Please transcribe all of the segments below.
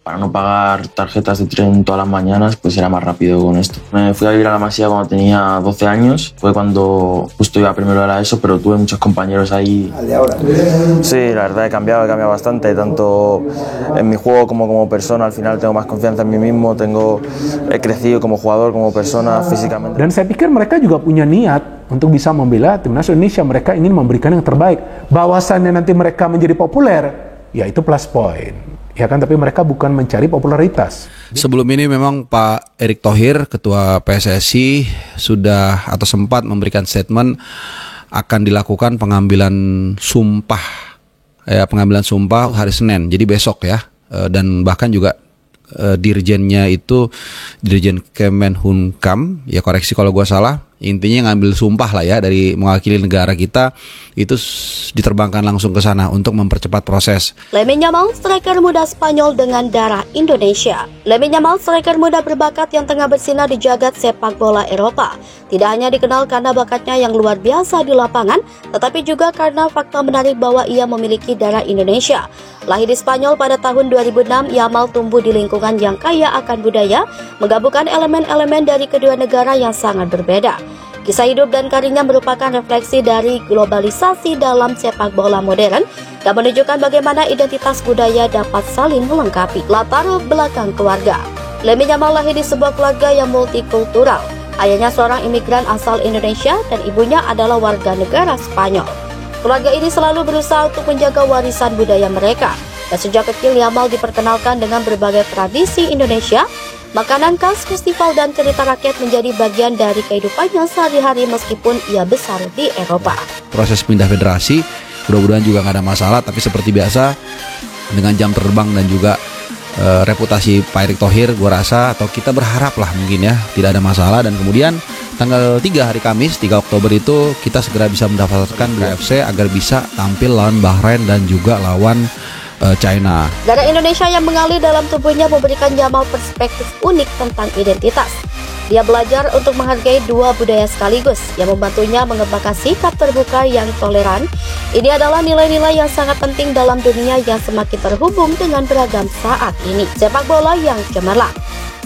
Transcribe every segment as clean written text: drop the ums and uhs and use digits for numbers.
para no pagar tarjetas de tren todas las mañanas, pues era más rápido con esto. Me fui a vivir a la Masía cuando tenía 12 años, fue cuando justo iba primero de la ESO, pero tuve muchos compañeros ahí. ¿Al de ahora? Sí, la verdad he cambiado bastante, tanto en mi juego como persona. Al final tengo más confianza en mí mismo, he crecido como jugador, como persona, físicamente. Dan saya pikir mereka juga punya niat untuk bisa membela timnas Indonesia. Mereka ingin memberikan yang terbaik. Bahwasannya nanti mereka menjadi populer, ya itu plus point. Ya kan, tapi mereka bukan mencari popularitas. Sebelum ini memang Pak Erick Thohir, Ketua PSSI, sudah atau sempat memberikan statement akan dilakukan pengambilan sumpah hari Senin, jadi besok ya, dan bahkan juga dirjennya itu Dirjen Kemenhunkam, ya koreksi kalau gue salah, intinya ngambil sumpah lah ya dari mewakili negara kita, itu diterbangkan langsung ke sana untuk mempercepat proses. Lamine Yamal, striker muda Spanyol dengan darah Indonesia. Lamine Yamal, striker muda berbakat yang tengah bersinar di jagat sepak bola Eropa. Tidak hanya dikenal karena bakatnya yang luar biasa di lapangan, tetapi juga karena fakta menarik bahwa ia memiliki darah Indonesia. Lahir di Spanyol pada tahun 2006, Yamal tumbuh di lingkungan yang kaya akan budaya, menggabungkan elemen-elemen dari kedua negara yang sangat berbeda. Kisah hidup dan karirnya merupakan refleksi dari globalisasi dalam sepak bola modern dan menunjukkan bagaimana identitas budaya dapat saling melengkapi. Latar belakang keluarga. Lamine Yamal lahir di sebuah keluarga yang multikultural. Ayahnya seorang imigran asal Indonesia dan ibunya adalah warga negara Spanyol. Keluarga ini selalu berusaha untuk menjaga warisan budaya mereka. Dan sejak kecil Yamal diperkenalkan dengan berbagai tradisi Indonesia. Makanan khas, festival, dan cerita rakyat menjadi bagian dari kehidupannya sehari-hari meskipun ia besar di Eropa. Proses pindah federasi, mudah-mudahan juga nggak ada masalah, tapi seperti biasa dengan jam terbang dan juga reputasi Pak Erick Thohir, gue rasa atau kita berharap lah mungkin ya tidak ada masalah, dan kemudian tanggal 3 hari Kamis 3 Oktober itu kita segera bisa mendaftarkan UFC agar bisa tampil lawan Bahrain dan juga lawan China. Darah Indonesia yang mengalir dalam tubuhnya memberikan Yamal perspektif unik tentang identitas. Dia belajar untuk menghargai dua budaya sekaligus yang membantunya mengembangkan sikap terbuka yang toleran. Ini adalah nilai-nilai yang sangat penting dalam dunia yang semakin terhubung dengan beragam saat ini. Sepak bola yang cemerlang.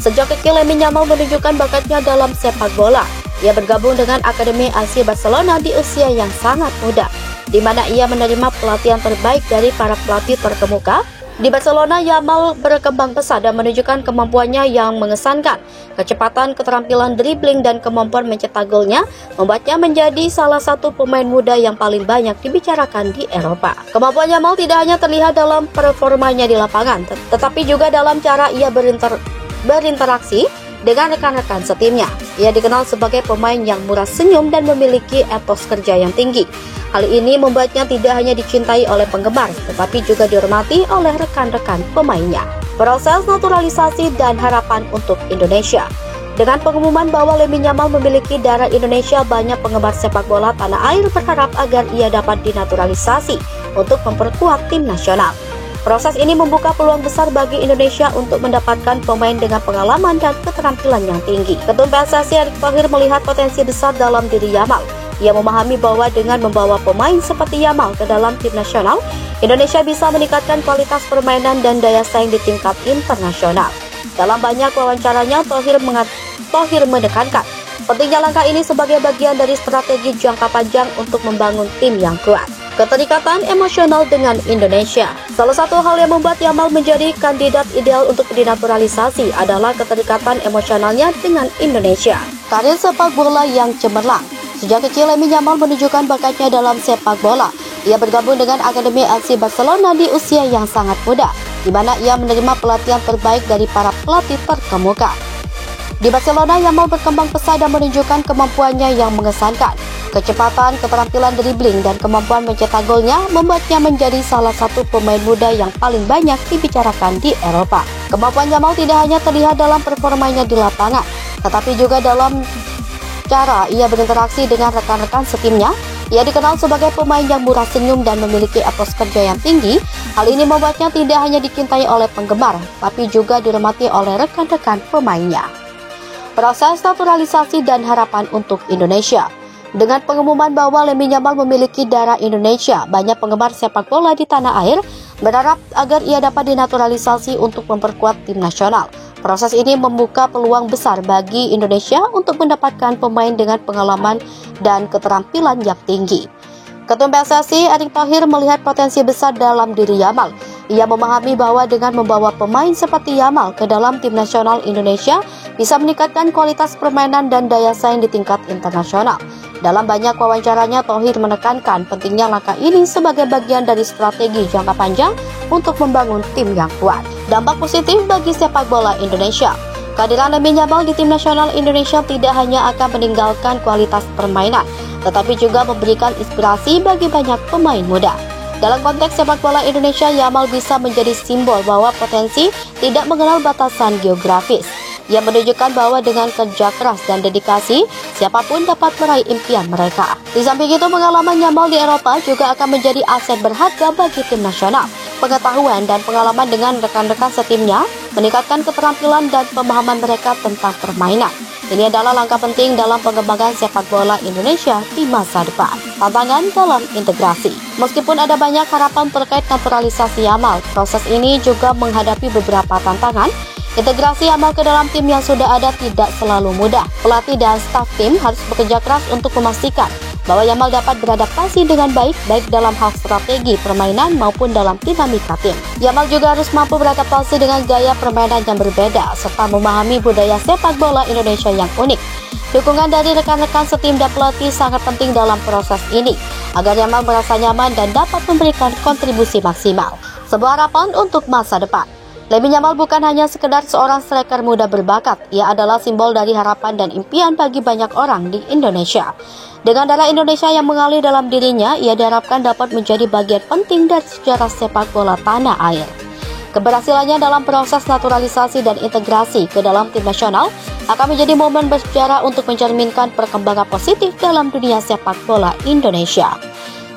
Sejak kecil Lamine Yamal menunjukkan bakatnya dalam sepak bola. Ia bergabung dengan Akademi AC Barcelona di usia yang sangat muda, di mana ia menerima pelatihan terbaik dari para pelatih terkemuka. Di Barcelona, Yamal berkembang pesat dan menunjukkan kemampuannya yang mengesankan. Kecepatan, keterampilan dribbling, dan kemampuan mencetak golnya membuatnya menjadi salah satu pemain muda yang paling banyak dibicarakan di Eropa. Kemampuan Yamal tidak hanya terlihat dalam performanya di lapangan, tetapi juga dalam cara ia berinteraksi dengan rekan-rekan setimnya. Ia dikenal sebagai pemain yang murah senyum dan memiliki etos kerja yang tinggi. Hal ini membuatnya tidak hanya dicintai oleh penggemar, tetapi juga dihormati oleh rekan-rekan pemainnya. Proses naturalisasi dan harapan untuk Indonesia. Dengan pengumuman bahwa Lamine Yamal memiliki darah Indonesia, banyak penggemar sepak bola tanah air berharap agar ia dapat dinaturalisasi untuk memperkuat tim nasional. Proses ini membuka peluang besar bagi Indonesia untuk mendapatkan pemain dengan pengalaman dan keterampilan yang tinggi. Ketum PSSI Erick Thohir melihat potensi besar dalam diri Yamal. Ia memahami bahwa dengan membawa pemain seperti Yamal ke dalam tim nasional, Indonesia bisa meningkatkan kualitas permainan dan daya saing di tingkat internasional. Dalam banyak wawancaranya, Thohir menekankan pentingnya langkah ini sebagai bagian dari strategi jangka panjang untuk membangun tim yang kuat. Keterikatan emosional dengan Indonesia. Salah satu hal yang membuat Yamal menjadi kandidat ideal untuk dinaturalisasi adalah keterikatan emosionalnya dengan Indonesia. Karir sepak bola yang cemerlang. Sejak kecil Lamine Yamal menunjukkan bakatnya dalam sepak bola. Ia bergabung dengan Akademi AC Barcelona di usia yang sangat muda, di mana ia menerima pelatihan terbaik dari para pelatih terkemuka. Di Barcelona, Yamal berkembang pesat dan menunjukkan kemampuannya yang mengesankan. Kecepatan, keterampilan dribbling, dan kemampuan mencetak golnya membuatnya menjadi salah satu pemain muda yang paling banyak dibicarakan di Eropa. Kemampuan Yamal tidak hanya terlihat dalam performanya di lapangan, tetapi juga dalam cara ia berinteraksi dengan rekan-rekan setimnya. Ia dikenal sebagai pemain yang murah senyum dan memiliki etos kerja yang tinggi. Hal ini membuatnya tidak hanya dicintai oleh penggemar, tapi juga dihormati oleh rekan-rekan pemainnya. Proses naturalisasi dan harapan untuk Indonesia. Dengan pengumuman bahwa Lamine Yamal memiliki darah Indonesia, banyak penggemar sepak bola di tanah air berharap agar ia dapat dinaturalisasi untuk memperkuat tim nasional. Proses ini membuka peluang besar bagi Indonesia untuk mendapatkan pemain dengan pengalaman dan keterampilan yang tinggi. Ketum PSSI Erick Thohir melihat potensi besar dalam diri Yamal. Ia memahami bahwa dengan membawa pemain seperti Yamal ke dalam tim nasional Indonesia bisa meningkatkan kualitas permainan dan daya saing di tingkat internasional. Dalam banyak wawancaranya, Thohir menekankan pentingnya langkah ini sebagai bagian dari strategi jangka panjang untuk membangun tim yang kuat. Dampak positif bagi sepak bola Indonesia. Kehadiran Lamine Yamal di tim nasional Indonesia tidak hanya akan meninggalkan kualitas permainan, tetapi juga memberikan inspirasi bagi banyak pemain muda. Dalam konteks sepak bola Indonesia, Yamal bisa menjadi simbol bahwa potensi tidak mengenal batasan geografis. Ia menunjukkan bahwa dengan kerja keras dan dedikasi, siapapun dapat meraih impian mereka. Di samping itu, pengalaman Yamal di Eropa juga akan menjadi aset berharga bagi tim nasional. Pengetahuan dan pengalaman dengan rekan-rekan setimnya meningkatkan keterampilan dan pemahaman mereka tentang permainan. Ini adalah langkah penting dalam pengembangan sepak bola Indonesia di masa depan. Tantangan dalam integrasi. Meskipun ada banyak harapan terkait naturalisasi Yamal, proses ini juga menghadapi beberapa tantangan. Integrasi Yamal ke dalam tim yang sudah ada tidak selalu mudah. Pelatih dan staf tim harus bekerja keras untuk memastikan bahwa Yamal dapat beradaptasi dengan baik dalam hal strategi permainan maupun dalam dinamika tim. Yamal juga harus mampu beradaptasi dengan gaya permainan yang berbeda serta memahami budaya sepak bola Indonesia yang unik. Dukungan dari rekan-rekan setim dan pelatih sangat penting dalam proses ini agar Yamal merasa nyaman dan dapat memberikan kontribusi maksimal. Sebuah harapan untuk masa depan. Lamine Yamal bukan hanya sekedar seorang striker muda berbakat, ia adalah simbol dari harapan dan impian bagi banyak orang di Indonesia. Dengan darah Indonesia yang mengalir dalam dirinya, ia diharapkan dapat menjadi bagian penting dari sejarah sepak bola tanah air. Keberhasilannya dalam proses naturalisasi dan integrasi ke dalam tim nasional akan menjadi momen bersejarah untuk mencerminkan perkembangan positif dalam dunia sepak bola Indonesia.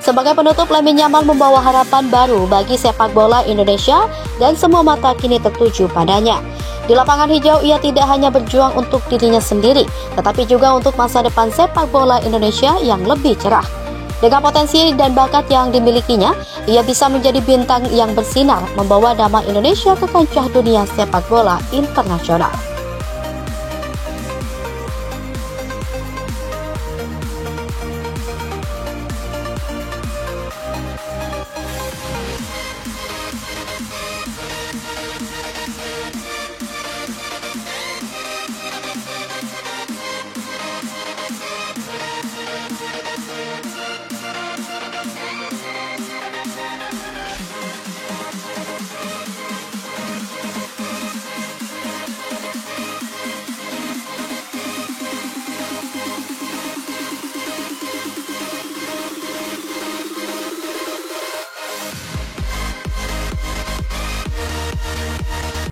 Sebagai penutup, Lamine Yamal membawa harapan baru bagi sepak bola Indonesia dan semua mata kini tertuju padanya. Di lapangan hijau, ia tidak hanya berjuang untuk dirinya sendiri, tetapi juga untuk masa depan sepak bola Indonesia yang lebih cerah. Dengan potensi dan bakat yang dimilikinya, ia bisa menjadi bintang yang bersinar, membawa nama Indonesia ke kancah dunia sepak bola internasional.